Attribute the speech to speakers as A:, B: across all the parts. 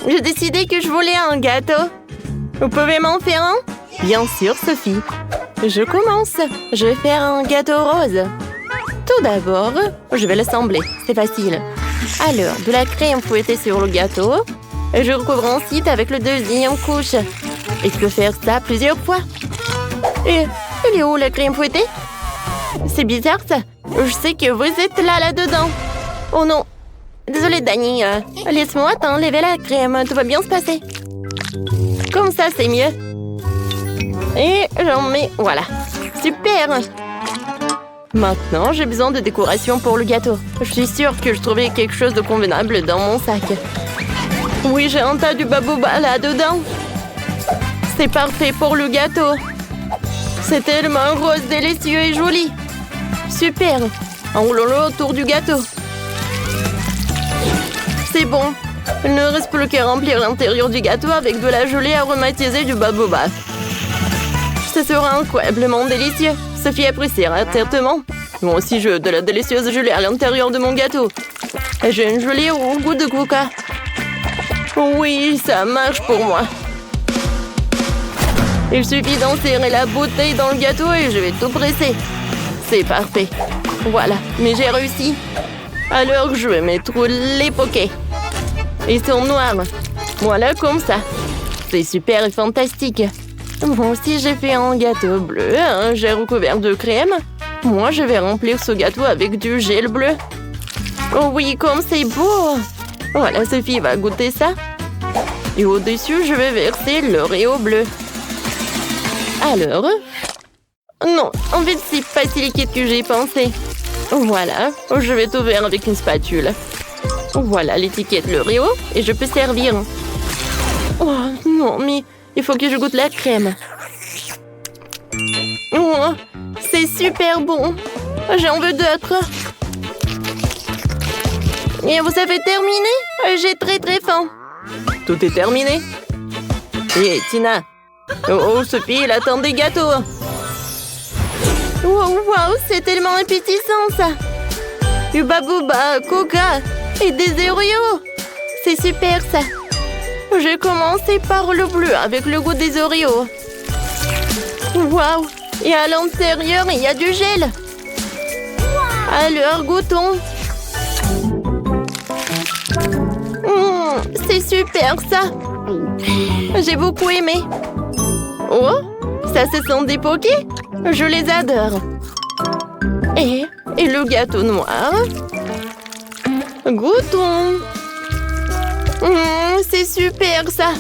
A: J'ai décidé que je voulais un gâteau. Vous pouvez m'en faire un? Bien sûr, Sophie. Je commence. Je vais faire un gâteau rose. Tout d'abord, je vais l'assembler. C'est facile. Alors, de la crème fouettée sur le gâteau. Et je recouvre ensuite avec le deuxième couche. Et tu peux faire ça plusieurs fois. Et elle est où la crème fouettée? C'est bizarre ça. Je sais que vous êtes là-dedans. Oh non. Désolée, Dani. Laisse-moi t'enlever la crème. Tout va bien se passer. Comme ça, c'est mieux. Et j'en mets... Voilà. Super. Maintenant, j'ai besoin de décoration pour le gâteau. Je suis sûre que je trouvais quelque chose de convenable dans mon sac. Oui, j'ai un tas de baboba là-dedans. C'est parfait pour le gâteau. C'est tellement rose, délicieux et joli. Super. Enroulons-le autour du gâteau. C'est bon. Il ne reste plus qu'à remplir l'intérieur du gâteau avec de la gelée aromatisée du baboba. Ce sera incroyablement délicieux. Sophie appréciera certainement. Moi aussi, je veux de la délicieuse gelée à l'intérieur de mon gâteau. Et j'ai une gelée au goût de coca. Oui, ça marche pour moi. Il suffit d'enserrer la bouteille dans le gâteau et je vais tout presser. C'est parfait. Voilà, mais j'ai réussi. Alors, je vais mettre les poquets. Ils sont noirs. Voilà, comme ça. C'est super et fantastique. Moi aussi, j'ai fait un gâteau bleu, un gel recouvert de crème. Moi, je vais remplir ce gâteau avec du gel bleu. Oh oui, comme c'est beau! Voilà, Sophie va goûter ça. Et au-dessus, je vais verser l'Oreo bleu. Alors... Non, en fait, c'est pas si liquide que j'ai pensé. Voilà, je vais tout faire avec une spatule. Voilà l'étiquette l'Oreo et je peux servir. Oh non, mais il faut que je goûte la crème. Oh, c'est super bon. J'en veux d'autres. Et vous avez terminé? J'ai très faim. Tout est terminé. Hé, Tina. Oh, Sophie, elle attend des gâteaux. Wow, c'est tellement appétissant, ça. Du baboba, coca et des Oreos. C'est super, ça. J'ai commencé par le bleu avec le goût des Oreos. Wow. Et à l'intérieur, il y a du gel. Alors, goûtons. C'est super, ça. J'ai beaucoup aimé. Oh, ça se sent des poquets. Je les adore. Et le gâteau noir. Goûtons. C'est super, ça.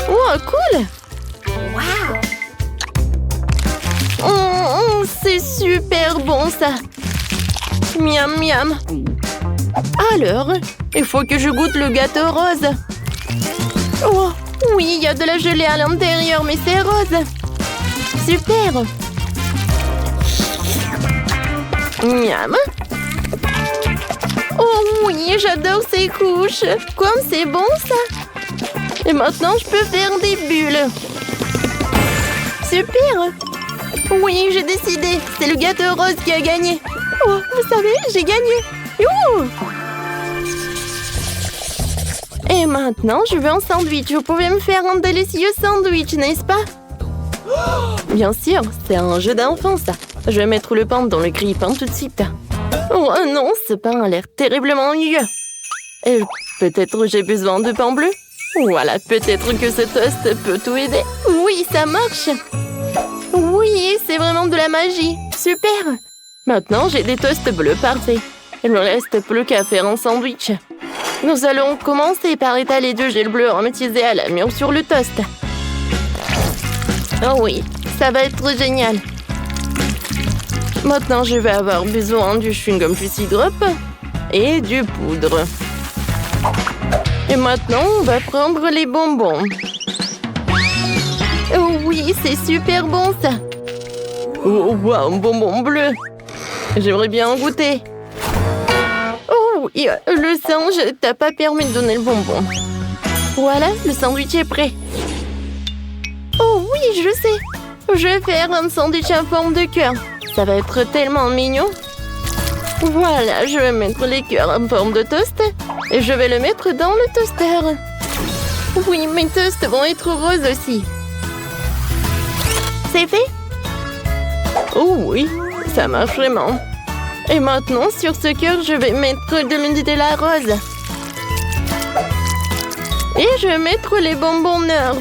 A: Oh, cool. Wow. C'est super bon, ça. Miam, miam. Alors, il faut que je goûte le gâteau rose. Oh, oui, il y a de la gelée à l'intérieur, mais c'est rose. Super. Miam. Oh oui, j'adore ces couches. Comme c'est bon, ça. Et maintenant, je peux faire des bulles. Super. Oui, j'ai décidé. C'est le gâteau rose qui a gagné. Oh, vous savez, j'ai gagné. Youhou! Et maintenant, je veux un sandwich. Vous pouvez me faire un délicieux sandwich, n'est-ce pas? Bien sûr, c'est un jeu d'enfant, ça. Je vais mettre le pain dans le grille-pain tout de suite. Oh non, ce pain a l'air terriblement ennuyeux. Et peut-être j'ai besoin de pain bleu? Voilà, peut-être que ce toast peut tout aider. Oui, ça marche. Oui, c'est vraiment de la magie. Super. Maintenant, j'ai des toasts bleus parfaits. Il ne me reste plus qu'à faire un sandwich. Nous allons commencer par étaler du gel bleu aromatisé à l'amande sur le toast. Oh oui, ça va être génial. Maintenant, je vais avoir besoin du chewing-gum Juicy Drop et du poudre. Et maintenant, on va prendre les bonbons. Oh oui, c'est super bon, ça. Oh, wow, un bonbon bleu. J'aimerais bien en goûter. Oh oui, le singe t'a pas permis de donner le bonbon. Voilà, le sandwich est prêt. Oh oui, je sais. Je vais faire un sandwich en forme de cœur. Ça va être tellement mignon. Voilà, je vais mettre les cœurs en forme de toast et je vais le mettre dans le toaster. Oui, mes toasts vont être roses aussi. C'est fait? Oh oui, ça marche vraiment. Et maintenant, sur ce cœur, je vais mettre de Nutella rose. Et je vais mettre les bonbons nerds.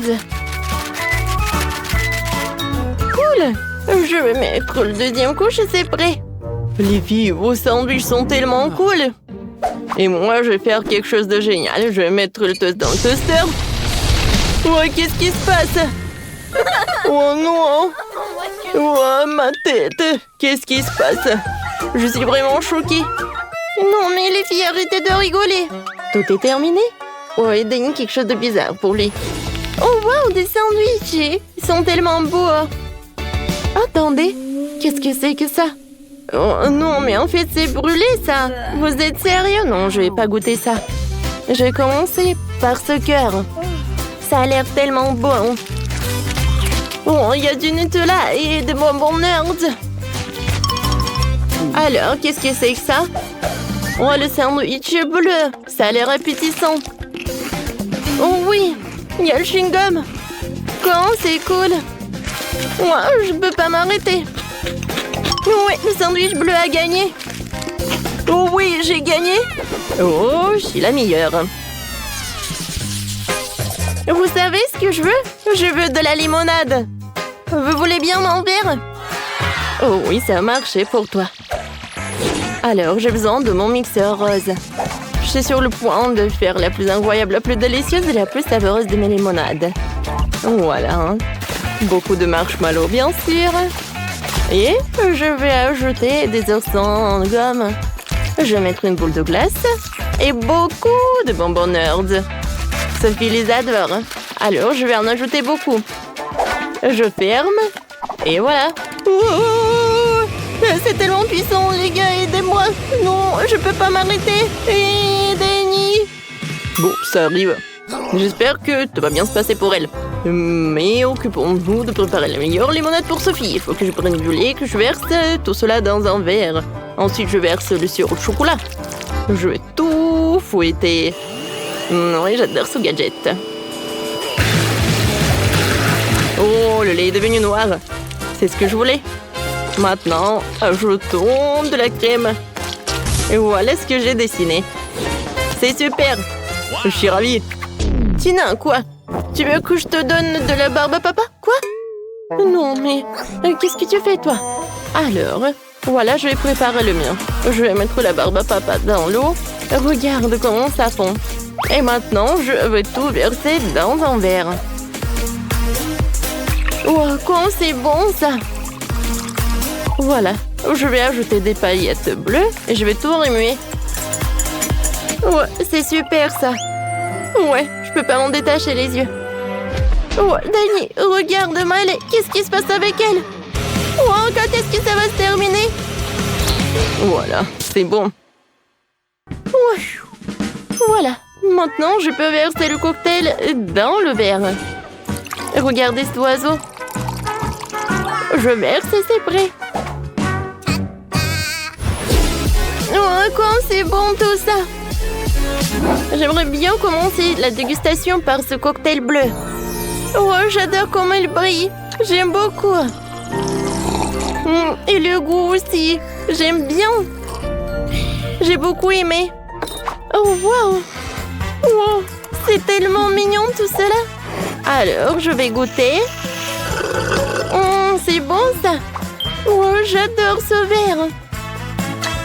A: Cool! Je vais mettre le deuxième couche et c'est prêt. Les filles, vos sandwichs sont tellement cool. Et moi, je vais faire quelque chose de génial. Je vais mettre le toast dans le toaster. Ouais, qu'est-ce qui se passe? Oh non! Oh, ma tête! Qu'est-ce qui se passe? Je suis vraiment choquée. Non, mais les filles, arrêtez de rigoler. Tout est terminé? Ouais, Danny, quelque chose de bizarre pour lui. Oh, wow, des sandwichs! Ils sont tellement beaux. Attendez, qu'est-ce que c'est que ça? Oh non, mais en fait, c'est brûlé, ça. Vous êtes sérieux? Non, je vais pas goûter ça. Je vais commencer par ce cœur. Ça a l'air tellement bon. Oh, il y a du Nutella et des bonbons nerds. Alors, qu'est-ce que c'est que ça? Oh, le sandwich bleu. Ça a l'air appétissant. Oh oui, il y a le chewing-gum. Quand c'est cool. Moi, je peux pas m'arrêter. Oui, le sandwich bleu a gagné. Oh oui, j'ai gagné. Oh, je suis la meilleure. Vous savez ce que je veux? Je veux de la limonade. Vous voulez bien m'en faire? Oh oui, ça a marché pour toi. Alors, j'ai besoin de mon mixeur rose. Je suis sur le point de faire la plus incroyable, la plus délicieuse et la plus savoureuse de mes limonades. Voilà. Beaucoup de marshmallows, bien sûr. Et je vais ajouter des oursons en gomme. Je vais mettre une boule de glace et beaucoup de bonbons nerds. Sophie les adore. Alors, je vais en ajouter beaucoup. Je ferme. Et voilà. Oh, c'est tellement puissant, les gars, aidez-moi. Non, je peux pas m'arrêter. Aidez-moi. Bon, ça arrive. J'espère que tout va bien se passer pour elle. Mais occupons-nous de préparer la meilleure limonade pour Sophie. Il faut que je prenne du lait, que je verse tout cela dans un verre. Ensuite, je verse le sirop de chocolat. Je vais tout fouetter. Oui, j'adore ce gadget. Oh, le lait est devenu noir. C'est ce que je voulais. Maintenant, ajoutons de la crème. Et voilà ce que j'ai dessiné. C'est super. Je suis ravie. Tina, quoi? Tu veux que je te donne de la barbe à papa? Quoi? Non, mais qu'est-ce que tu fais, toi? Alors, voilà, je vais préparer le mien. Je vais mettre la barbe à papa dans l'eau. Regarde comment ça fond. Et maintenant, je vais tout verser dans un verre. Oh, comment c'est bon, ça! Voilà, je vais ajouter des paillettes bleues et je vais tout remuer. Ouais, c'est super, ça. Ouais, je peux pas m'en détacher les yeux. Oh, Danny, regarde Miley. Qu'est-ce qui se passe avec elle? Oh, quand est-ce que ça va se terminer? Voilà, c'est bon. Ouais. Voilà, maintenant je peux verser le cocktail dans le verre. Regardez cet oiseau. Je verse et c'est prêt. Oh, quand c'est bon tout ça. J'aimerais bien commencer la dégustation par ce cocktail bleu. Oh, j'adore comment il brille. J'aime beaucoup. Et le goût aussi. J'aime bien. J'ai beaucoup aimé. Oh, wow. Wow. C'est tellement mignon tout cela. Alors, je vais goûter. C'est bon ça. Oh, j'adore ce verre.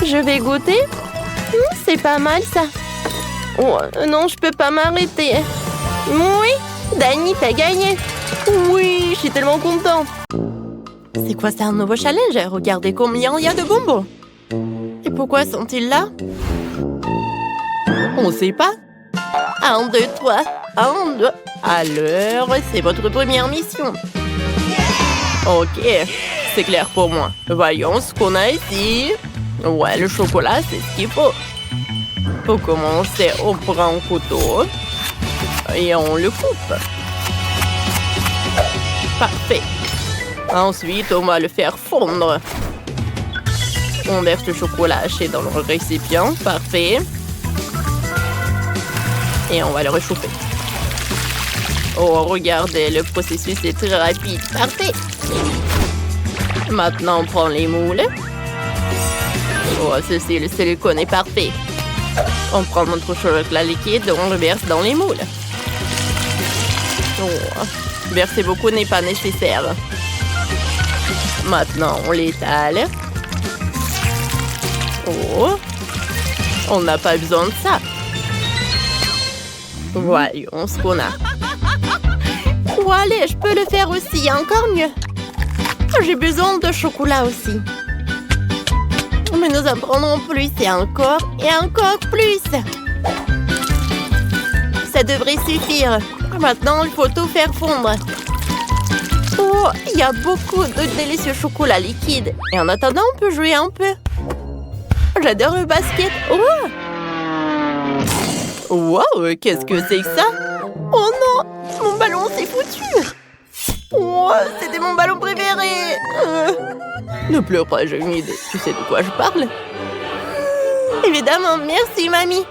A: Je vais goûter. C'est pas mal ça. Oh, non, je peux pas m'arrêter. Oui, Danny, t'as gagné. Oui, je suis tellement content. C'est quoi, c'est un nouveau challenge? Regardez combien il y a de bonbons. Et pourquoi sont-ils là? On sait pas. 1, 2, 3. 1, 2. Alors, c'est votre première mission. Ok, c'est clair pour moi. Voyons ce qu'on a ici. Ouais, le chocolat, c'est ce qu'il faut. Pour commencer, on prend un couteau et on le coupe. Parfait. Ensuite, on va le faire fondre. On verse le chocolat haché dans le récipient. Parfait. Et on va le réchauffer. Oh, regardez, le processus est très rapide. Parfait. Maintenant, on prend les moules. Oh, ceci, le silicone est parfait. On prend notre chocolat liquide, on le verse dans les moules. Oh, verser beaucoup n'est pas nécessaire. Maintenant, on l'étale. Oh, on n'a pas besoin de ça. Voyons ce qu'on a. Oh, allez, je peux le faire aussi, encore mieux. J'ai besoin de chocolat aussi. Mais nous en prendrons plus et encore plus. Ça devrait suffire. Maintenant, il faut tout faire fondre. Oh, il y a beaucoup de délicieux chocolat liquide. Et en attendant, on peut jouer un peu. J'adore le basket. Oh! Wow, qu'est-ce que c'est que ça? Oh non, mon ballon s'est foutu. Oh, c'était mon ballon préféré. Ne pleure pas, j'ai une idée. Tu sais de quoi je parle? Évidemment, merci, mamie.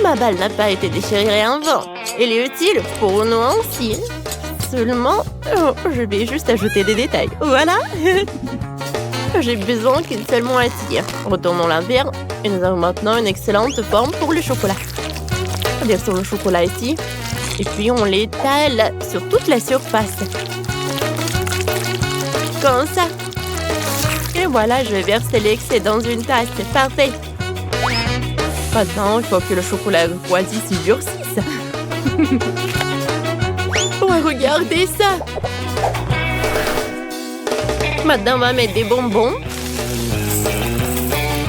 A: Ma balle n'a pas été déchirée en vent. Elle est utile pour nous aussi. Seulement, je vais juste ajouter des détails. Voilà. J'ai besoin qu'une seule moitié. Retournons la verre et nous avons maintenant une excellente forme pour le chocolat. Versons le chocolat ici. Et puis on l'étale sur toute la surface. Comme ça. Et voilà, je vais verser l'excès dans une tasse. Parfait. Maintenant, il faut que le chocolat refroidi s'y durcisse. Oh, regardez ça. Maintenant, on va mettre des bonbons.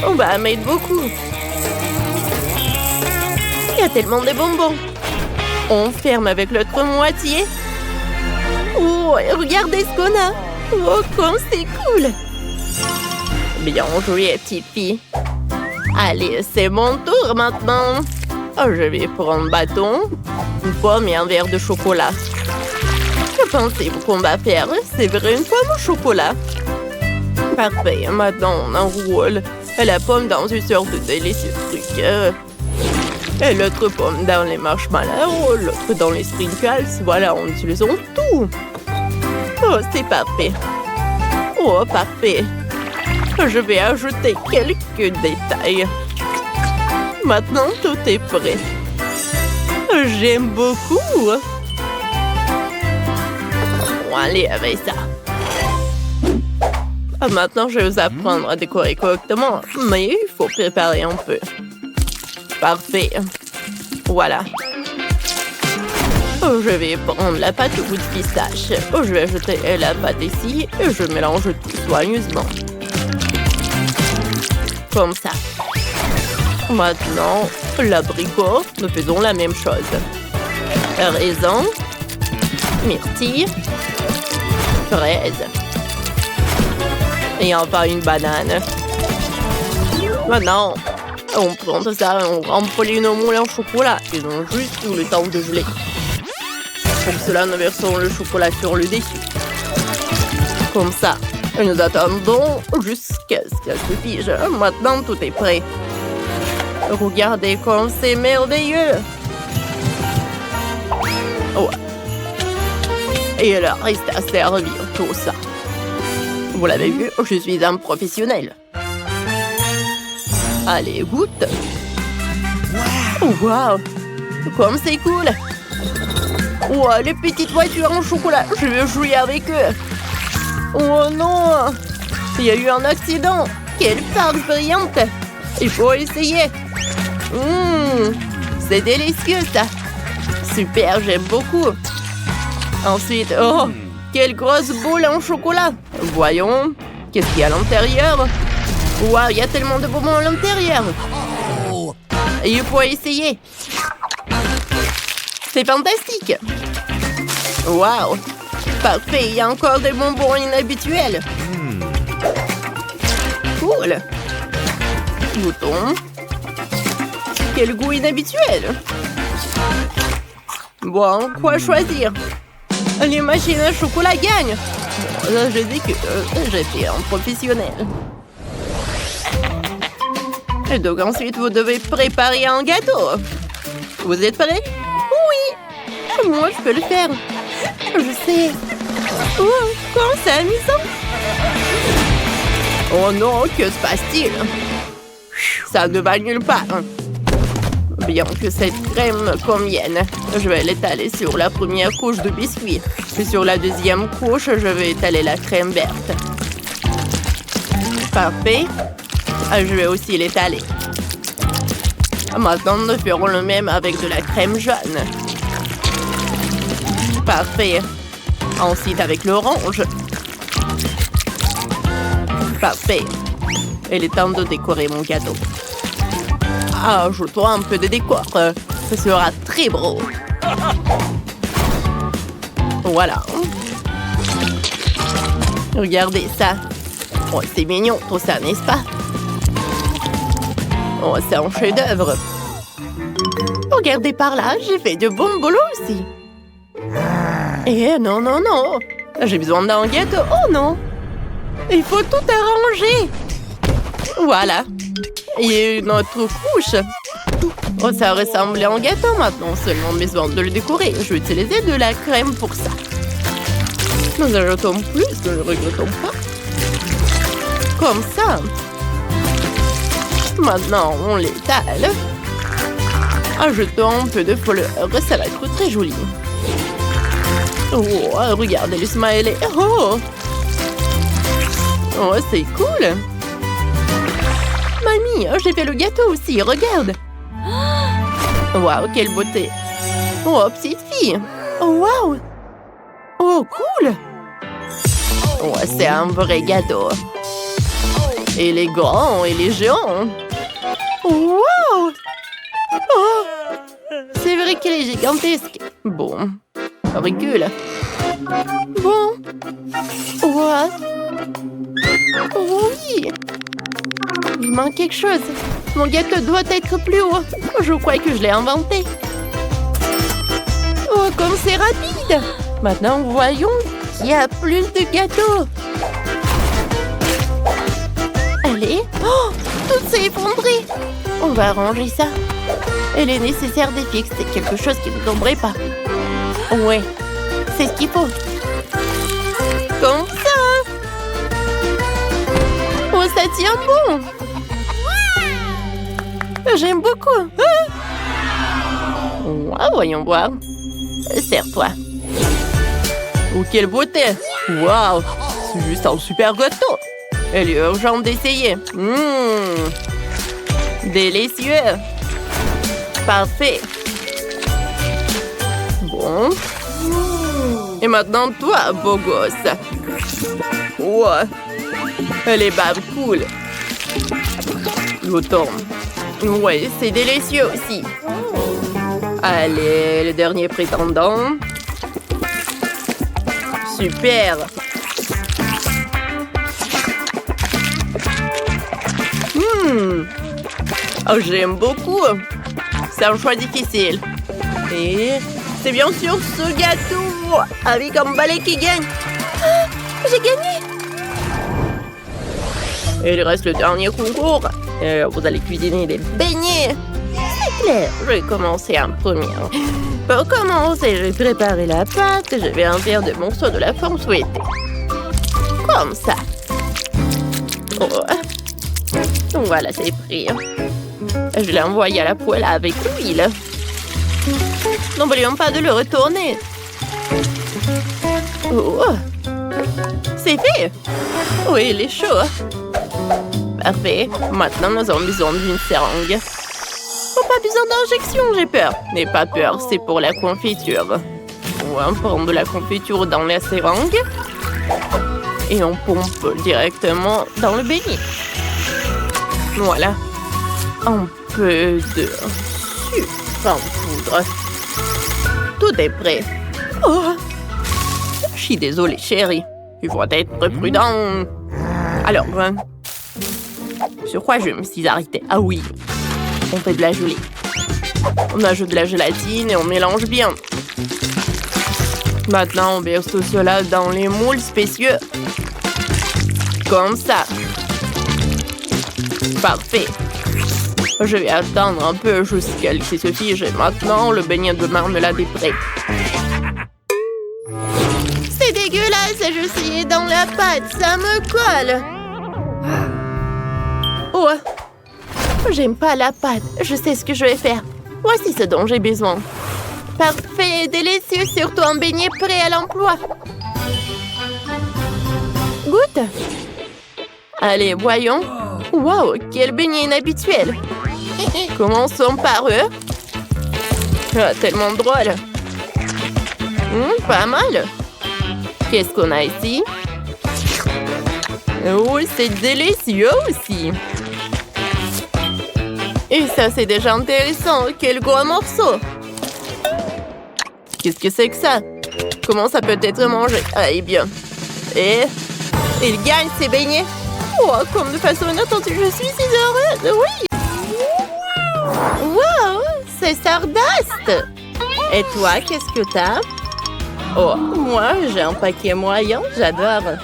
A: On va en mettre beaucoup. Il y a tellement de bonbons. On ferme avec l'autre moitié. Oh, regardez ce qu'on a. Oh, comme c'est cool. Bien joué, petite fille. Allez, c'est mon tour maintenant. Oh, je vais prendre un bâton, une pomme et un verre de chocolat. Que pensez-vous qu'on va faire? C'est vrai, une pomme au chocolat. Parfait, maintenant on enroule la pomme dans une sorte de délicieux truc. Et l'autre pomme dans les marshmallows, l'autre dans les sprinkles. Voilà, on utilise tout. Oh, c'est parfait. Oh, parfait. Je vais ajouter quelques détails. Maintenant, tout est prêt. J'aime beaucoup. Bon, allez avec ça. Maintenant, je vais vous apprendre à décorer correctement, mais il faut préparer un peu. Parfait. Voilà. Je vais prendre la pâte au goût de pistache. Je vais ajouter la pâte ici et je mélange tout soigneusement. Comme ça. Maintenant, l'abricot, nous faisons la même chose. Raisin, myrtille, fraise. Et enfin une banane. Maintenant, on prend tout ça et on remplit nos moules en chocolat. Ils ont juste tout le temps de geler. Pour cela, nous versons le chocolat sur le dessus. Comme ça. Et nous attendons jusqu'à ce qu'elle se fige. Maintenant, tout est prêt. Regardez comme c'est merveilleux. Ouais. Et il reste à servir tout ça. Vous l'avez vu, je suis un professionnel. Allez, goûte. Wow. Comme c'est cool. Wow, les petites voitures en chocolat. Je veux jouer avec eux. Oh non. Il y a eu un accident. Quelle farce brillante. Il faut essayer. C'est délicieux, ça. Super, j'aime beaucoup. Ensuite, oh, quelle grosse boule en chocolat. Voyons, qu'est-ce qu'il y a à l'intérieur? Waouh, il y a tellement de bonbons à l'intérieur. Il faut essayer. C'est fantastique. Waouh, parfait, il y a encore des bonbons inhabituels. Cool. Goûtons. Quel goût inhabituel. Bon, quoi choisir? Les machines à chocolat gagnent. Bon, là, je dis que j'étais un professionnel. Et donc ensuite, vous devez préparer un gâteau. Vous êtes prêts? Oui. Moi, je peux le faire. Je sais. Oh, comment c'est amusant. Oh non, que se passe-t-il? Ça ne va nulle part. Bien que cette crème convienne, je vais l'étaler sur la première couche de biscuit. Puis sur la deuxième couche, je vais étaler la crème verte. Parfait. Je vais aussi l'étaler. Maintenant, nous ferons le même avec de la crème jaune. Parfait. Ensuite, avec l'orange. Parfait. Il est temps de décorer mon gâteau. Ajoutons un peu de décor. Ce sera très beau. Voilà. Regardez ça. Oh, c'est mignon tout ça, n'est-ce pas? Oh, c'est un chef-d'œuvre. Regardez par là, j'ai fait de bons boulots aussi. Eh non, non, non. J'ai besoin d'un gâteau. Oh non. Il faut tout arranger. Voilà. Et une autre couche. Oh, ça ressemble à un gâteau maintenant. Seulement besoin de le décorer. Je vais utiliser de la crème pour ça. Nous ajoutons plus, ne le regrettons pas. Comme ça. Maintenant, on l'étale. Ajoutons un peu de fleurs. Ça va être très joli. Oh, regardez le smiley. Oh, oh c'est cool. Mamie, j'ai fait le gâteau aussi, regarde. Waouh, quelle beauté. Oh, petite fille. Oh, waouh. Oh, cool. Oh, c'est un vrai gâteau. Il est grand, il est géant. Wow. Oh, c'est vrai qu'il est gigantesque. Bon, recule. Bon. What? Oui. Il manque quelque chose. Mon gâteau doit être plus haut. Je crois que je l'ai inventé. Oh, comme c'est rapide. Maintenant, voyons qu'il y a plus de gâteaux. Allez. Oh, tout s'est effondré. On va arranger ça. Il est nécessaire de fixer quelque chose qui ne tomberait pas. Ouais, c'est ce qu'il faut. Comme ça. Oh, ça tient bon. J'aime beaucoup. Ah, voyons voir. Serre-toi. Oh, quelle beauté. Waouh, c'est juste un super gâteau. Il est urgent d'essayer. Délicieux. Parfait. Bon. Et maintenant, toi, beau gosse. Ouais. Les babes cool. Je tourne. Ouais, c'est délicieux aussi. Allez, le dernier prétendant. Super. Oh, j'aime beaucoup. C'est un choix difficile. Et c'est bien sûr ce gâteau avec un balai qui gagne. Ah, j'ai gagné. Et il reste le dernier concours. Vous allez cuisiner des beignets. C'est clair, je vais commencer en premier. Pour commencer, je vais préparer la pâte. Je vais en faire des morceaux de la forme souhaitée. Comme ça. Oh. Voilà, c'est pris. Je l'ai envoyé à la poêle avec l'huile. N'oublions pas de le retourner. Oh. C'est fait. Oui, il est chaud. Parfait. Maintenant, nous avons besoin d'une seringue. Oh, pas besoin d'injection, j'ai peur. N'aie pas peur, c'est pour la confiture. On prend de la confiture dans la seringue. Et on pompe directement dans le beignet. Voilà. Un peu de sucre en poudre. Tout est prêt. Oh. Je suis désolée, chérie. Il faut être prudent. Alors, sur quoi je me suis arrêtée? Ah oui, on fait de la gelée. On ajoute de la gélatine et on mélange bien. Maintenant, on verse tout cela dans les moules spécieux. Comme ça. Parfait. Je vais attendre un peu jusqu'à ce qu'il se fige. Maintenant, le beignet de marmelade est prêt. C'est dégueulasse, je suis dans la pâte, ça me colle. Oh, j'aime pas la pâte, je sais ce que je vais faire. Voici ce dont j'ai besoin. Parfait et délicieux, surtout un beignet prêt à l'emploi. Goûte. Allez, voyons. Wow, quel beignet inhabituel. Commençons par eux. Ah, tellement drôle. Pas mal. Qu'est-ce qu'on a ici? Oh, c'est délicieux aussi. Et ça, c'est déjà intéressant. Quel gros morceau. Qu'est-ce que c'est que ça? Comment ça peut être mangé? Ah, eh bien. Et il gagne ses beignets. Oh, comme de façon inattendue, je suis si heureuse. Oui. Wow, c'est Stardust. Et toi, qu'est-ce que t'as? Oh, moi, j'ai un paquet moyen. J'adore.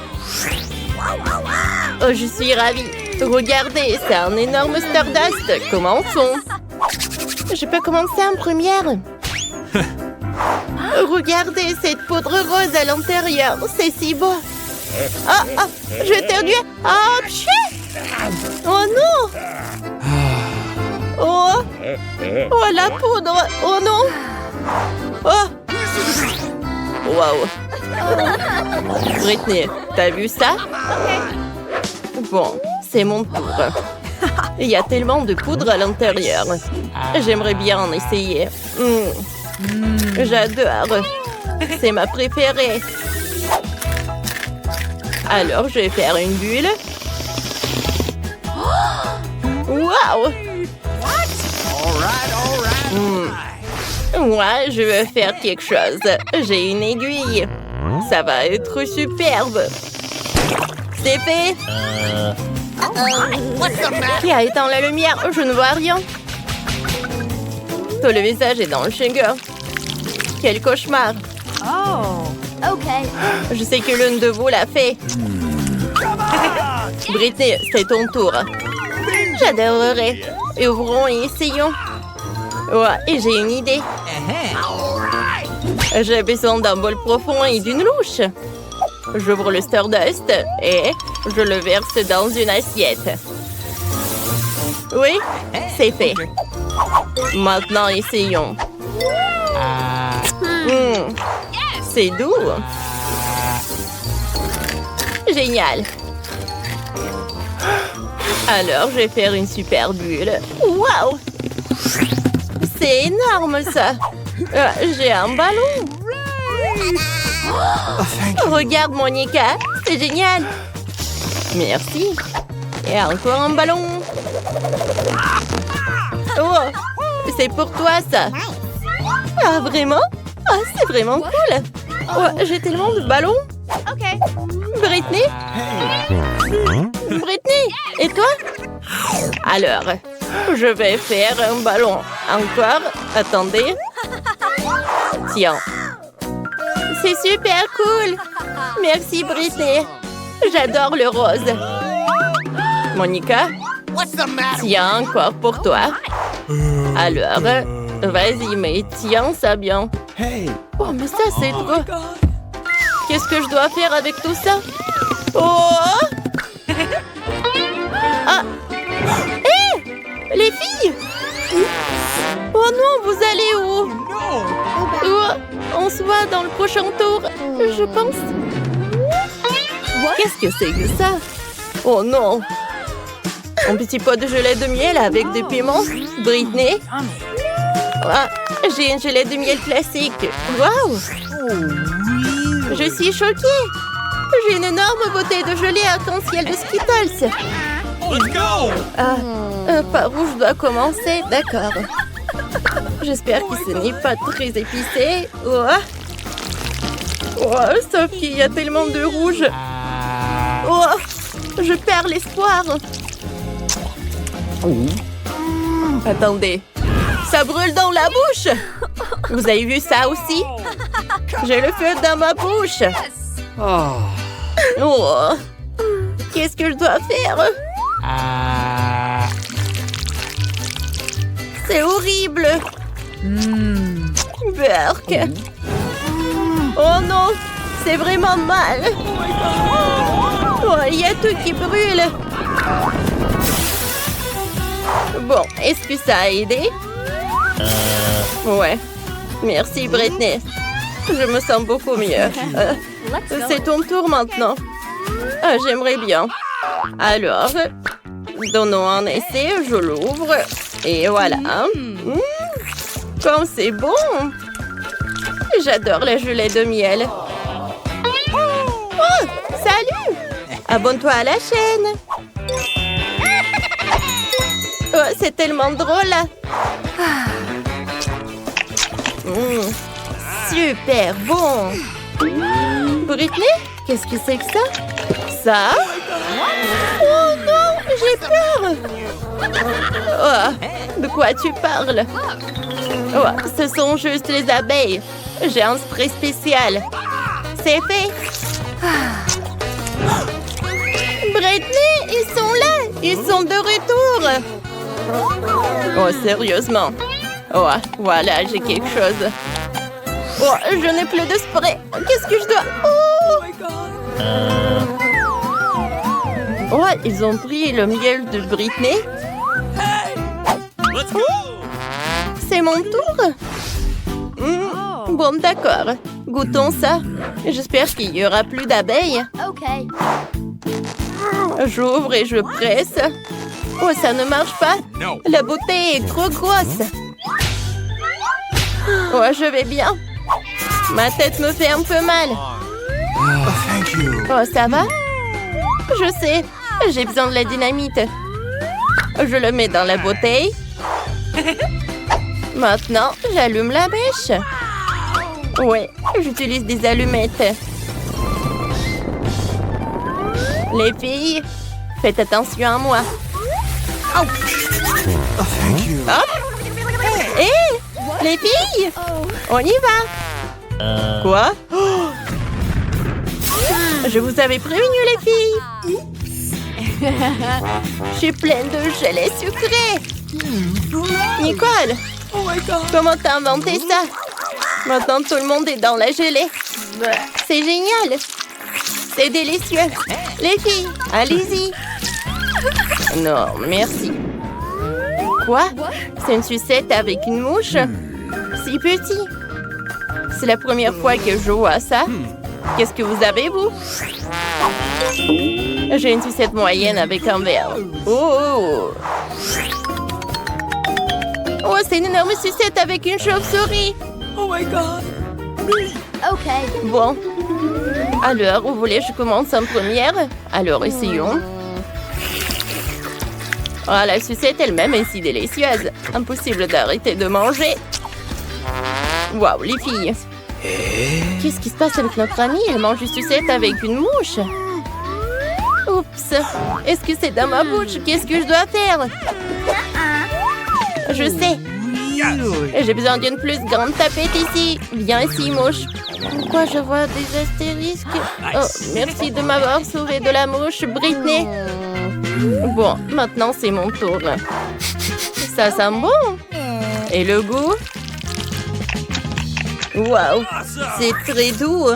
A: Oh, je suis ravie. Regardez, c'est un énorme Stardust. Commençons. Je peux commencer en première. Regardez cette poudre rose à l'intérieur. C'est si beau. Ah, je vais éternuer. Ah, pchit. Oh non. Oh, la poudre. Oh non. Oh. Wow. Britney, t'as vu ça? Bon, c'est mon tour. Il y a tellement de poudre à l'intérieur. J'aimerais bien en essayer. J'adore. C'est ma préférée. Alors, je vais faire une bulle. Wow! Moi, je veux faire quelque chose. J'ai une aiguille. Ça va être superbe. C'est fait. Qui a éteint la lumière? Je ne vois rien. Tout le visage est dans le sugar. Quel cauchemar.
B: Oh, OK.
A: Je sais que l'une de vous l'a fait. Britney, c'est ton tour. J'adorerais. Ouvrons et essayons. Ouais, et j'ai une idée. J'ai besoin d'un bol profond et d'une louche. J'ouvre le Stardust et je le verse dans une assiette. Oui, c'est fait. Maintenant, essayons. C'est doux. Génial. Alors, je vais faire une super bulle. Waouh! C'est énorme, ça. J'ai un ballon. Regarde, Monica. C'est génial. Merci. Et encore un ballon. Oh, c'est pour toi, ça. Ah, vraiment? Ah, c'est vraiment cool. Oh, j'ai tellement de ballons.
B: OK.
A: Britney? Britney, et toi? Alors, je vais faire un ballon. Encore? Attendez. Tiens. C'est super cool. Merci, Britney. J'adore le rose. Monica? Tiens, encore pour toi. Alors, vas-y, mais tiens ça bien. Oh, mais ça, c'est trop. Qu'est-ce que je dois faire avec tout ça? Oh! Ah! Hé! Les filles! Oh non, vous allez où? Oh, on se voit dans le prochain tour, je pense. Qu'est-ce que c'est que ça? Oh non! Un petit pot de gelée de miel avec des piments. Britney? Ah, j'ai une gelée de miel classique. Waouh! Je suis choquée. J'ai une énorme bouteille de gelée arc-en-ciel de Skittles. Par où je dois commencer? D'accord. J'espère que ce n'est pas très épicé. Oh, Sophie, il y a tellement de rouge. Oh, je perds l'espoir. Attendez. Ça brûle dans la bouche. Vous avez vu ça aussi? J'ai le feu dans ma bouche. Oh. Qu'est-ce que je dois faire? C'est horrible. Burk. Oh non, c'est vraiment mal. Oh, il y a tout qui brûle. Bon, est-ce que ça a aidé? Ouais. Merci, Britney. Je me sens beaucoup mieux. C'est ton tour maintenant. Ah, j'aimerais bien. Alors, donnons un essai. Je l'ouvre. Et voilà. Comme c'est bon. J'adore la gelée de miel. Oh, salut! Abonne-toi à la chaîne. Oh, c'est tellement drôle. Super bon. Britney, qu'est-ce que c'est que ça? Ça? Oh non, j'ai peur. Oh, de quoi tu parles? Oh, ce sont juste les abeilles. J'ai un spray spécial. C'est fait. Britney, ils sont là. Ils sont de retour. Oh, sérieusement. Oh, voilà, j'ai quelque chose. Oh, je n'ai plus de spray. Qu'est-ce que je dois... Oh, ils ont pris le miel de Britney. C'est mon tour. Bon, d'accord. Goûtons ça. J'espère qu'il n'y aura plus d'abeilles.
B: Okay.
A: J'ouvre et je presse. Oh, ça ne marche pas. La bouteille est trop grosse. Oh, je vais bien. Ma tête me fait un peu mal. Oh, ça va? Je sais. J'ai besoin de la dynamite. Je le mets dans la bouteille. Maintenant, j'allume la mèche. Ouais, j'utilise des allumettes. Les filles, faites attention à moi. Hop! Hé! Les filles! On y va! Quoi? Oh! Je vous avais prévenu, les filles! Je suis pleine de gelée sucrée! Nicole! Comment t'as inventé ça? Maintenant, tout le monde est dans la gelée. C'est génial! C'est délicieux! Les filles, allez-y! Non, merci. Quoi? C'est une sucette avec une mouche? Si petit! C'est la première fois que je vois ça. Qu'est-ce que vous avez, vous? J'ai une sucette moyenne avec un verre. Oh! Oh, c'est une énorme sucette avec une chauve-souris!
C: Oh my God!
B: Okay.
A: Bon. Alors, vous voulez que je commence en première? Alors, essayons. Oh, la sucette elle-même est si délicieuse. Impossible d'arrêter de manger. Waouh, les filles. Qu'est-ce qui se passe avec notre amie? Elle mange une sucette avec une mouche. Oups. Est-ce que c'est dans ma bouche? Qu'est-ce que je dois faire? Je sais. J'ai besoin d'une plus grande tapette ici. Viens ici, mouche. Pourquoi je vois des astérisques? Oh, merci de m'avoir sauvé de la mouche, Britney. Bon, maintenant c'est mon tour. Ça sent bon. Et le goût? Waouh, c'est très doux.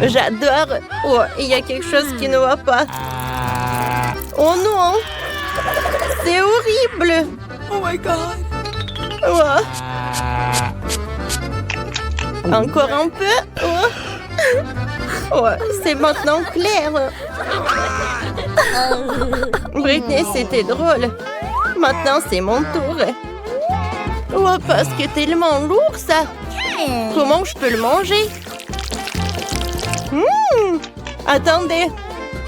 A: J'adore. Oh, il y a quelque chose qui ne va pas. Oh non, c'est horrible.
C: Oh my God!
A: Oh. Encore un peu. Oh. Oh, c'est maintenant clair. Britney, c'était drôle. Maintenant, c'est mon tour. Oh, parce que tellement lourd, ça. Comment je peux le manger? Attendez.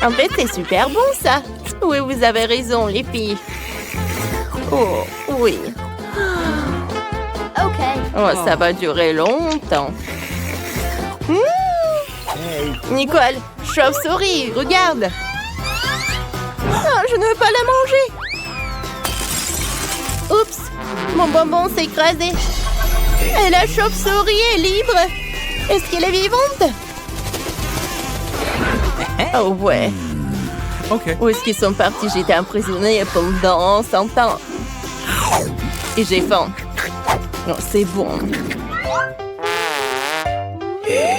A: En fait, c'est super bon, ça. Oui, vous avez raison, les filles. Oh, oui.
B: Okay.
A: Oh, ça va durer longtemps. Nicole, chauve-souris, regarde. Oh, je ne veux pas la manger. Oups, mon bonbon s'est écrasé. Et la chauve-souris est libre. Est-ce qu'elle est vivante? Oh ouais.
C: OK.
A: Où est-ce qu'ils sont partis? J'étais emprisonnée pendant 100 ans. Et j'ai faim. Oh, c'est bon.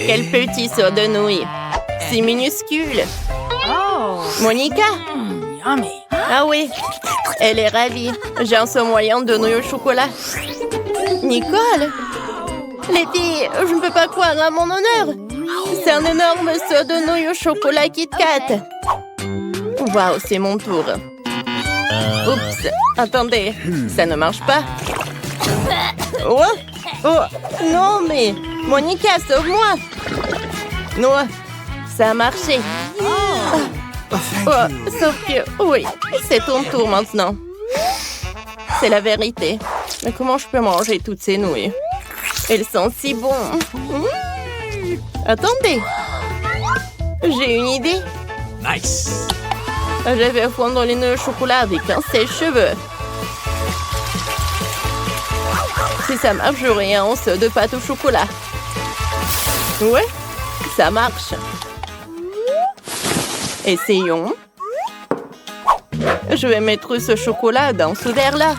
A: Quel petit sort de nouilles. C'est minuscule. Monica?
C: Yummy.
A: Ah oui, elle est ravie. J'ai un seau moyen de nouilles au chocolat. Nicole? Les filles, je ne peux pas croire à mon honneur. C'est un énorme seau de nouilles au chocolat Kit Kat. Waouh, c'est mon tour. Oups, attendez, ça ne marche pas. Oh, oh, non mais, Monica, sauve-moi. Non, ça a marché. Oh, sauf que, oui, c'est ton tour maintenant. C'est la vérité. Mais comment je peux manger toutes ces nouilles? Elles sont si bonnes. Attendez. J'ai une idée.
C: Nice.
A: Je vais fondre les nouilles au chocolat avec un sèche-cheveux. Si ça marche, j'aurai un seau de pâte au chocolat. Ouais, ça marche. Essayons. Je vais mettre ce chocolat dans ce verre-là.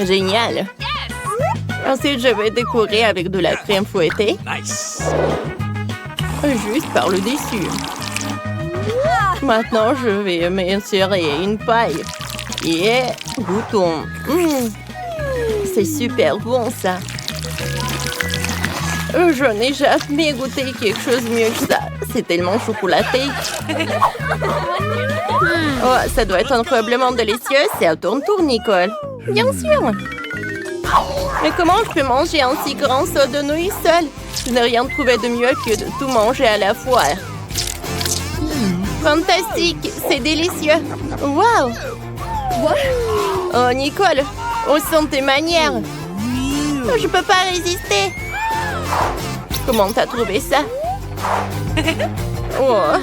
A: Génial. Ensuite, je vais décorer avec de la crème fouettée.
C: Nice.
A: Juste par le dessus. Maintenant, je vais m'insérer une paille. Et goûtons. C'est super bon, ça. Je n'ai jamais goûté quelque chose de mieux que ça. C'est tellement chocolaté. Oh, ça doit être incroyablement délicieux. C'est à ton tour, Nicole. Bien sûr. Mais comment je peux manger un si grand seau de nouilles seul? Je n'ai rien trouvé de mieux que de tout manger à la fois. Fantastique, c'est délicieux. Wow. Oh, Nicole, où sont tes manières? Je peux pas résister. Comment t'as trouvé ça? Oh,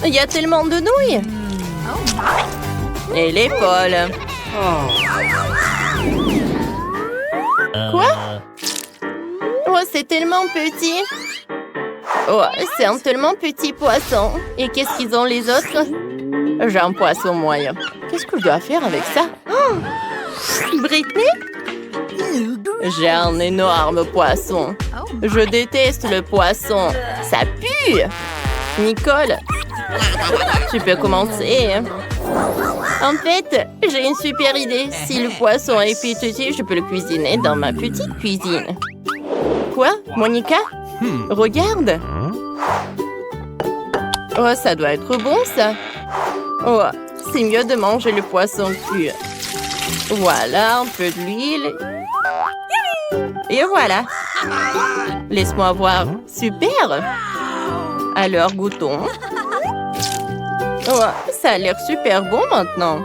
A: il y a tellement de nouilles. Elle est folle. Quoi? Oh, c'est tellement petit. Oh, c'est un tellement petit poisson. Et qu'est-ce qu'ils ont les autres? J'ai un poisson moyen. Qu'est-ce que je dois faire avec ça? Oh, Britney? J'ai un énorme poisson. Je déteste le poisson. Ça pue! Nicole, tu peux commencer. En fait, j'ai une super idée. Si le poisson est petit, je peux le cuisiner dans ma petite cuisine. Quoi? Monica? Regarde! Oh, ça doit être bon, ça. Oh, c'est mieux de manger le poisson cru. Voilà, un peu d'huile. Et voilà. Laisse-moi voir. Super! Alors, goûtons. Oh, ça a l'air super bon maintenant.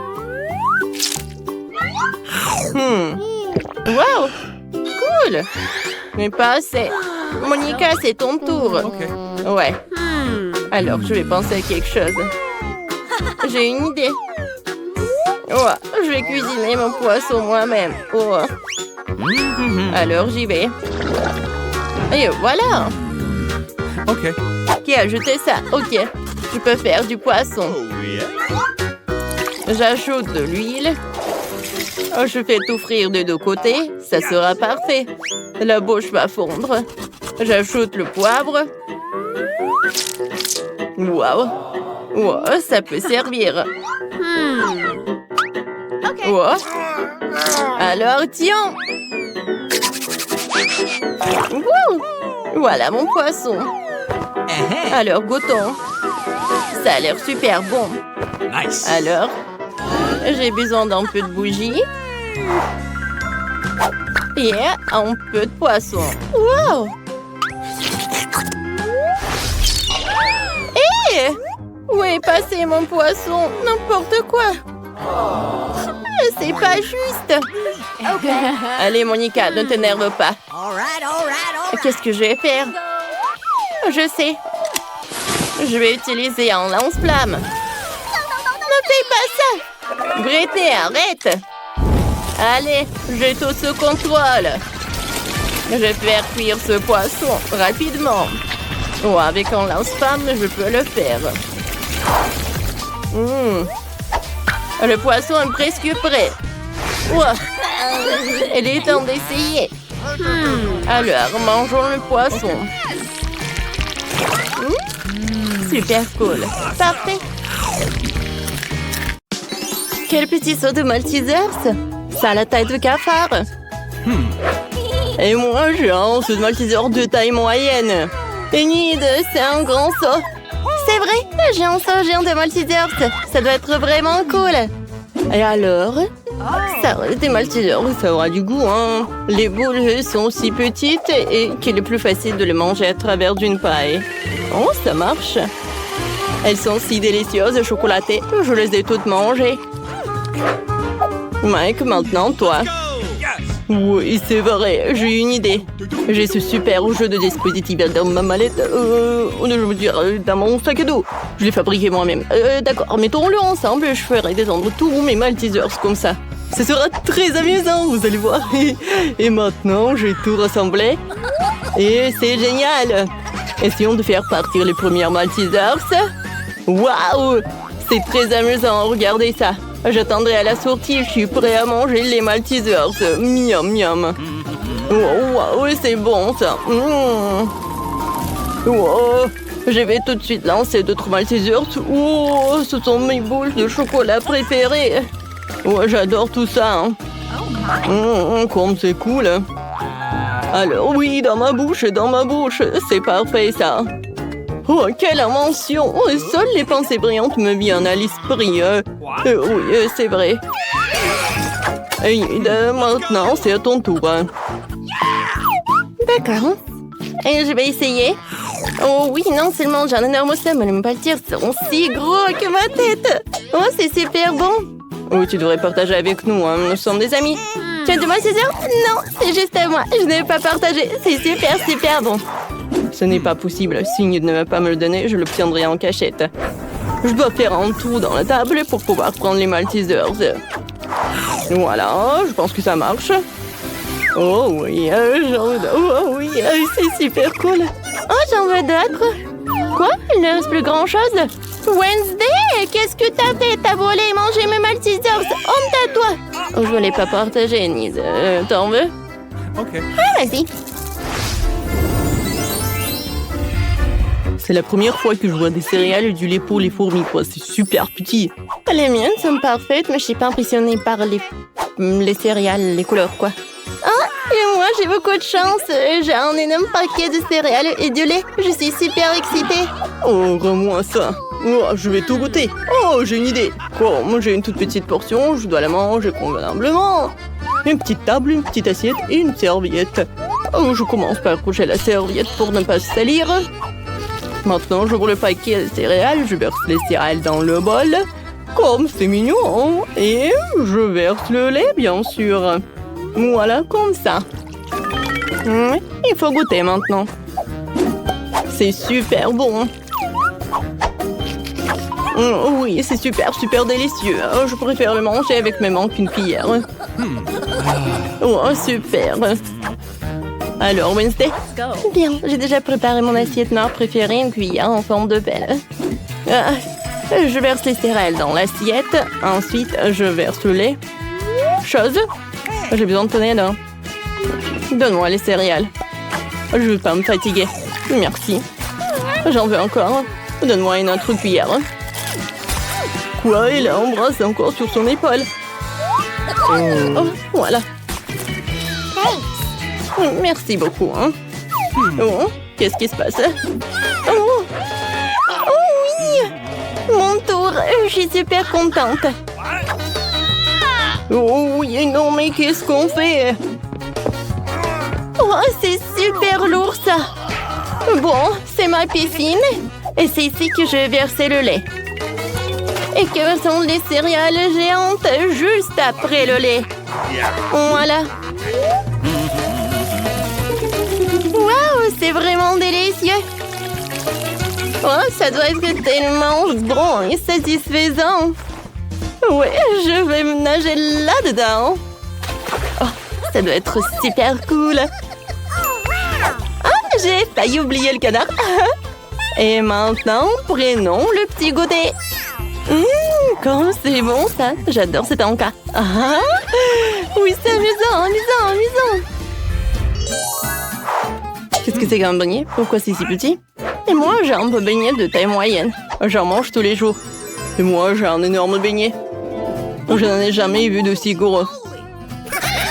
A: Wow! Cool! Mais pas assez. Monica, c'est ton tour. Ouais. Alors, je vais penser à quelque chose. J'ai une idée. Oh, je vais cuisiner mon poisson moi-même. Oh. Alors, j'y vais. Et voilà.
C: OK.
A: Qui a ajouté ça? Ok. Je peux faire du poisson. J'ajoute de l'huile. Oh, je fais tout frire des deux côtés. Ça sera parfait. La bouche va fondre. J'ajoute le poivre. Waouh! Wow, ça peut servir. Wow. Alors, tiens! Wow. Voilà mon poisson. Alors, goûtons. Ça a l'air super bon.
C: Nice.
A: Alors, j'ai besoin d'un peu de bougie. Et un peu de poisson. Wow! Hé! Où est passé mon poisson? N'importe quoi. C'est pas juste. Allez, Monica, ne t'énerve pas. Qu'est-ce que je vais faire? Je sais. Je vais utiliser un lance-flamme. Ne fais pas ça! Britney, arrête! Allez, j'ai tout sous contrôle. Je vais faire cuire ce poisson rapidement. Oh, avec un lance-flamme, je peux le faire. Le poisson est presque prêt. Ouah. Il est temps d'essayer. Alors, mangeons le poisson. Super cool. Parfait. Quel petit saut de Maltesers. Ça a la taille de cafard. Et moi, j'ai un saut de Malteser de taille moyenne. Enid, c'est un grand saut. C'est vrai, j'ai un saut géant de Maltesers. Ça doit être vraiment cool. Et alors? Ça, des Maltesers, ça aura du goût, hein. Les boules sont si petites et qu'il est plus facile de les manger à travers d'une paille. Oh, ça marche. Elles sont si délicieuses et chocolatées. Je les ai toutes mangées. Mike, maintenant, toi. Oui, c'est vrai, j'ai une idée. J'ai ce super jeu de dispositif dans ma mallette. Je veux dire, dans mon sac à dos. Je l'ai fabriqué moi-même. D'accord, mettons-le ensemble et je ferai descendre tous mes Maltesers comme ça. Ce sera très amusant, vous allez voir. Et maintenant, j'ai tout rassemblé. Et c'est génial. Essayons de faire partir les premières Maltesers. Waouh! C'est très amusant, regardez ça. J'attendrai à la sortie, je suis prêt à manger les Maltesers. Miam, miam. Waouh, c'est bon ça. Wow. Je vais tout de suite lancer d'autres Maltesers. Oh, ce sont mes boules de chocolat préférées. Oh, j'adore tout ça. Comme c'est cool. Alors oui, dans ma bouche. C'est parfait ça. Oh, quelle invention! Seules les pensées brillantes me viennent à l'esprit. Oui, c'est vrai. Et maintenant, c'est à ton tour. D'accord. Et je vais essayer. Oh oui, non seulement j'ai un énorme seum, mais les Maltesers seront si gros que ma tête. Oh, c'est super bon. Oh, tu devrais partager avec nous, hein. Nous sommes des amis. Tu as de Maltesers? Non, c'est juste à moi. Je ne vais pas partager. C'est super, super bon. Ce n'est pas possible. S'il ne veut pas me le donner, je l'obtiendrai en cachette. Je dois faire un trou dans la table pour pouvoir prendre les Maltesers. Voilà, je pense que ça marche. Oh oui, oh oui, c'est super cool. Oh, j'en veux d'autres. Quoi? Il ne reste plus grand-chose? Wednesday, qu'est-ce que t'as fait? T'as volé et mangé mes Maltesers. Honte à toi. Oh, je voulais pas partager, Nise. T'en veux?
C: Ok.
A: Ah, vas-y. C'est la première fois que je vois des céréales et du lait pour les fourmis, quoi. C'est super petit. Les miennes sont parfaites, mais je suis pas impressionnée par les céréales, les couleurs, quoi. Ah, et moi, j'ai beaucoup de chance. J'ai un énorme paquet de céréales et du lait. Je suis super excitée. Oh, rends-moi ça. Oh, je vais tout goûter. Oh, j'ai une idée. Quoi, moi, j'ai une toute petite portion. Je dois la manger convenablement. Une petite table, une petite assiette et une serviette. Oh, je commence par coucher la serviette pour ne pas se salir. Maintenant, j'ouvre le paquet de céréales, je verse les céréales dans le bol. Comme c'est mignon. Et je verse le lait, bien sûr. Voilà, comme ça. Il faut goûter maintenant. C'est super bon. Oui, c'est super, super délicieux. Je préfère le manger avec mes mains qu'une cuillère. Oh, super. Alors, Wednesday? Bien, j'ai déjà préparé mon assiette noire préférée, une cuillère en forme de pelle. Je verse les céréales dans l'assiette. Ensuite, je verse le lait. Chose? J'ai besoin de ton aide. Donne-moi les céréales. Je ne veux pas me fatiguer. Merci. J'en veux encore. Donne-moi une autre cuillère. Quoi? Il a embrassé encore sur son épaule. Oh, voilà. Merci beaucoup. Hein. Oh, qu'est-ce qui se passe? Oh. Oh oui! Mon tour. Je suis super contente. Oh oui, non, mais qu'est-ce qu'on fait? Oh, c'est super lourd, ça. Bon, c'est ma piscine. Et c'est ici que je vais verser le lait. Et que sont les céréales géantes juste après le lait. Voilà. Waouh, c'est vraiment délicieux. Oh, ça doit être tellement bon et satisfaisant. Ouais, je vais me nager là-dedans. Oh, ça doit être super cool. Ah, j'ai failli oublier le canard. Et maintenant, prenons le petit goûter. Comme c'est bon ça. J'adore cet encas. Ah, oui, c'est amusant, amusant, amusant. Qu'est-ce que c'est qu'un beignet? Pourquoi c'est si petit? Et moi, j'ai un beignet de taille moyenne. J'en mange tous les jours. Et moi, j'ai un énorme beignet. Je n'en ai jamais vu d'aussi gros.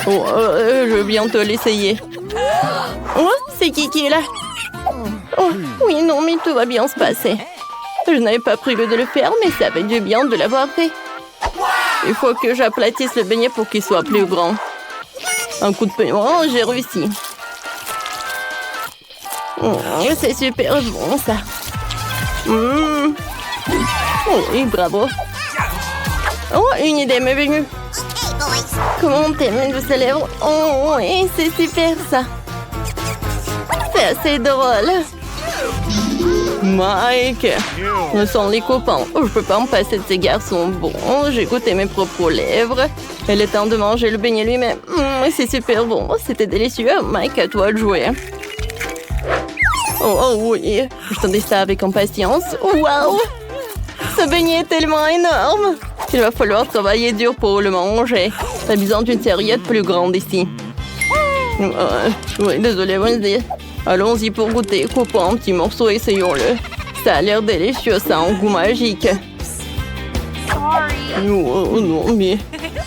A: Oh, je veux bientôt l'essayer. Oh, c'est qui est là? Oh, oui, non, mais tout va bien se passer. Je n'avais pas prévu de le faire, mais ça fait du bien de l'avoir fait. Il faut que j'aplatisse le beignet pour qu'il soit plus grand. Un coup de poing. Oh, j'ai réussi. Oh, c'est super bon, ça. Oh, oui, bravo. Oh, une idée m'est venue. Comment t'aimes de ses lèvres? Oh, oui, c'est super, ça. C'est assez drôle. Mike, nous sommes les copains. Je peux pas me passer de ces garçons bons. J'ai goûté mes propres lèvres. Il est temps de manger le beignet lui-même. C'est super bon. C'était délicieux. Mike, à toi de jouer. Oh oui, j'attendais ça avec impatience. Waouh! Ce beignet est tellement énorme. Il va falloir travailler dur pour le manger. T'as besoin d'une serviette plus grande ici. Oui, désolé, Wednesday. Allons-y pour goûter. Coupons un petit morceau, essayons-le. Ça a l'air délicieux, ça a un goût magique. Oh non, mais...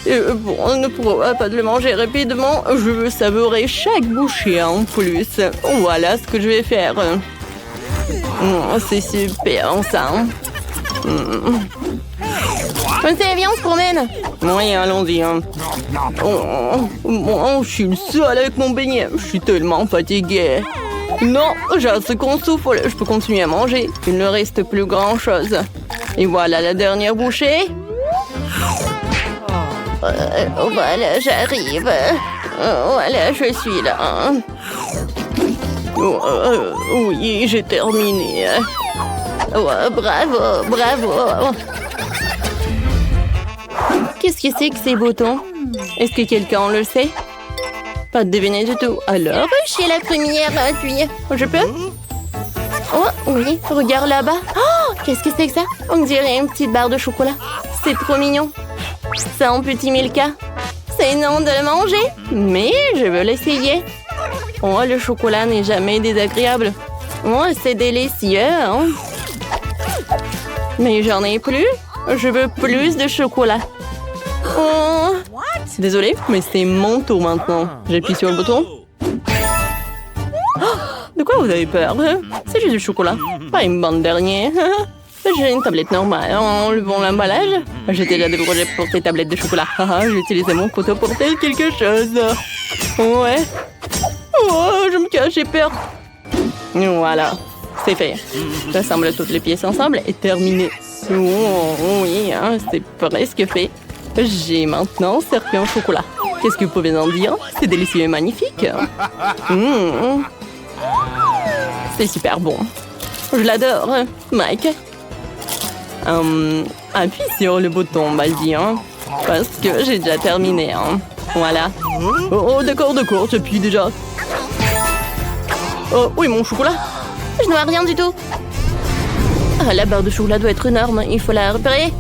A: bon, ne pourra pas de le manger rapidement. Je veux savourer chaque bouchée en plus. Voilà ce que je vais faire. C'est super, ça. Viens, on se promène. Oui, allons-y. Je suis le seul avec mon beignet. Je suis tellement fatiguée. Non, j'ai un second souffle. Je peux continuer à manger. Il ne reste plus grand-chose. Et voilà la dernière bouchée. Voilà, j'arrive. Voilà, je suis là. Oui, j'ai terminé. Bravo, bravo. Qu'est-ce que c'est que ces boutons? Est-ce que quelqu'un le sait? Pas de deviner du tout. Alors, je suis la première à appuyer. Je peux? Oh, oui, regarde là-bas. Oh, qu'est-ce que c'est que ça? On dirait une petite barre de chocolat. C'est trop mignon. C'est un petit Milka. C'est non de le manger, mais je veux l'essayer. Oh, le chocolat n'est jamais désagréable. Oh, c'est délicieux, hein? Mais j'en ai plus. Je veux plus de chocolat. Oh. Désolée, mais c'est mon tour maintenant. J'appuie sur le bouton. Oh, de quoi vous avez peur? C'est juste du chocolat. Pas une bande dernière. J'ai une tablette normale. Enlevons l'emballage. J'ai déjà des projets pour ces tablettes de chocolat. J'ai utilisé mon couteau pour faire quelque chose. Ouais. Oh, je me cache, j'ai peur. Voilà, c'est fait. J'assemble toutes les pièces ensemble et terminé. Oh, oui, hein, c'est presque fait. J'ai maintenant servi en chocolat. Qu'est-ce que vous pouvez en dire? C'est délicieux et magnifique. C'est super bon. Je l'adore. Mike? Appuie sur le bouton, vas-y, hein, parce que j'ai déjà terminé. Hein. Voilà. Oh, d'accord, j'appuie déjà. Oh, oui, mon chocolat. Je ne vois rien du tout. Ah, la barre de chocolat doit être énorme. Il faut la repérer.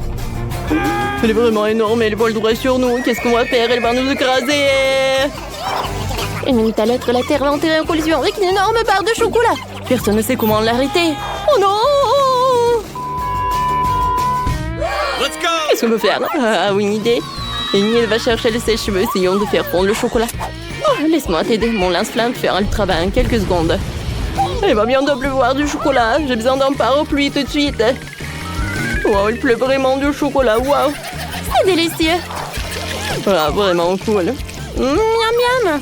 A: Elle est vraiment énorme. Elle vole droit sur nous. Qu'est-ce qu'on va faire? Elle va nous écraser. Une minute à l'autre, la Terre va entrer en collision avec une énorme barre de chocolat. Personne ne sait comment l'arrêter. Oh non! Qu'est-ce qu'on peut faire? Ah, oui, une idée. Amy, elle va chercher le sèche-cheveux. Essayons de faire fondre le chocolat. Oh, laisse-moi t'aider. Mon lance-flamme fera le travail en quelques secondes. Il va bientôt pleuvoir du chocolat. J'ai besoin d'un parapluie tout de suite. Wow, il pleut vraiment du chocolat. Wow. C'est délicieux. Ah, vraiment cool. Miam miam.